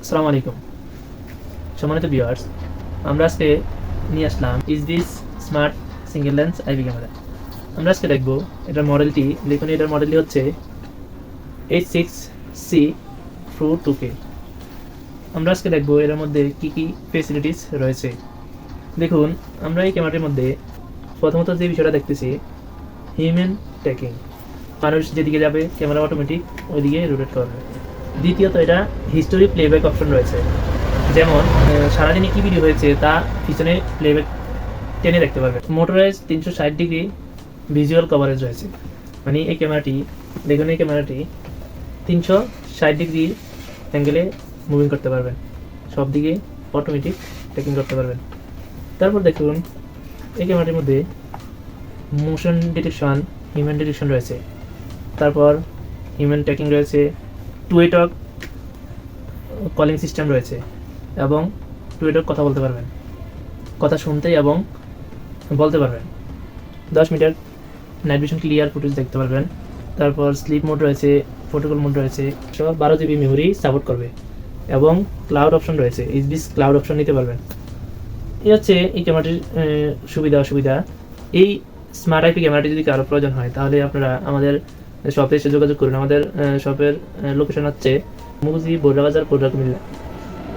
আসসালামু আলাইকুম সম্মানিত ভিউয়ার্স, আমরা আজকে নিয়ে আসলাম is this smart single lens IP camera. আমরা আজকে দেখব এটার মডেলটি, দেখুন এটার মডেলটি হচ্ছে H6C Pro 2K। আমরা আজকে দেখব এর মধ্যে কি কি ফেসিলিটিস রয়েছে। দেখুন, আমরা এই ক্যামেরাটির মধ্যে প্রথমত যে বিষয়টা দেখতেছি, হিউম্যান ট্র্যাকিং। মানুষ যেদিকে যাবে ক্যামেরা অটোমেটিক ওইদিকে রোটেট করবে। দ্বিতীয়ত, এটা হিস্টোরি প্লেব্যাক অপশন রয়েছে, যেমন সারাদিনে কী ভিডিও হয়েছে তা পিছনে প্লেব্যাক টেনে দেখতে পারবে। মোটরাইজ 360 ডিগ্রি ভিজুয়াল কভারেজ রয়েছে, মানে এই ক্যামেরাটি, দেখুন এই ক্যামেরাটি 360 ডিগ্রি অ্যাঙ্গেলে মুভিং করতে পারবেন, সব দিকে অটোমেটিক ট্র্যাকিং করতে পারবেন। তারপর দেখুন এই ক্যামেরাটির মধ্যে মোশন ডিটেকশন, হিউম্যান ডিটেকশন রয়েছে, তারপর হিউম্যান ট্র্যাকিং রয়েছে, টু-ওয়ে টক কলিং সিস্টেম রয়েছে এবং টু-ওয়ে টক কথা বলতে পারবেন, কথা শুনতে এবং বলতে পারবেন। 10 metre night vision clear footage দেখতে পারবেন। তারপর স্লিপ মোড রয়েছে, প্রোটোকল মোড রয়েছে, 12 জিবি মেমোরি সাপোর্ট করবে এবং ক্লাউড অপশন রয়েছে, এইচডিএস ক্লাউড অপশন নিতে পারবেন। এই হচ্ছে এই ক্যামেরাটির সুবিধা অসুবিধা। এই স্মার্ট আইপি ক্যামেরাটি যদি কারো প্রয়োজন হয় তাহলে আপনারা আমাদের শপে এসে যোগাযোগ করুন। আমাদের শপের লোকেশন হচ্ছে মুগজি বোরবাজার পৌর কুমিল্লা।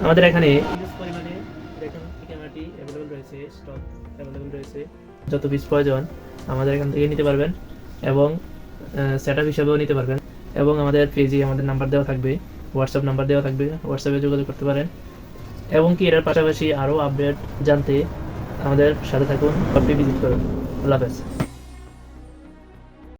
আমাদের এখানে হিউজ পরিমাণে দেখুন ক্যামেরাটি অ্যাভেলেবল রয়েছে, স্টক অ্যাভেলেবল রয়েছে। যত পিস প্রয়োজন আমাদের এখান থেকে নিতে পারবেন এবং সেট আপ হিসাবেও নিতে পারবেন। এবং আমাদের পেজে আমাদের নাম্বার দেওয়া থাকবে, হোয়াটসঅ্যাপ নাম্বার দেওয়া থাকবে, হোয়াটসঅ্যাপে যোগাযোগ করতে পারেন। এবং কি এর পাশাপাশি আরও আপডেট জানতে আমাদের সাথে থাকুন, শপটি ভিজিট করুন। আল্লাহ হাফেজ।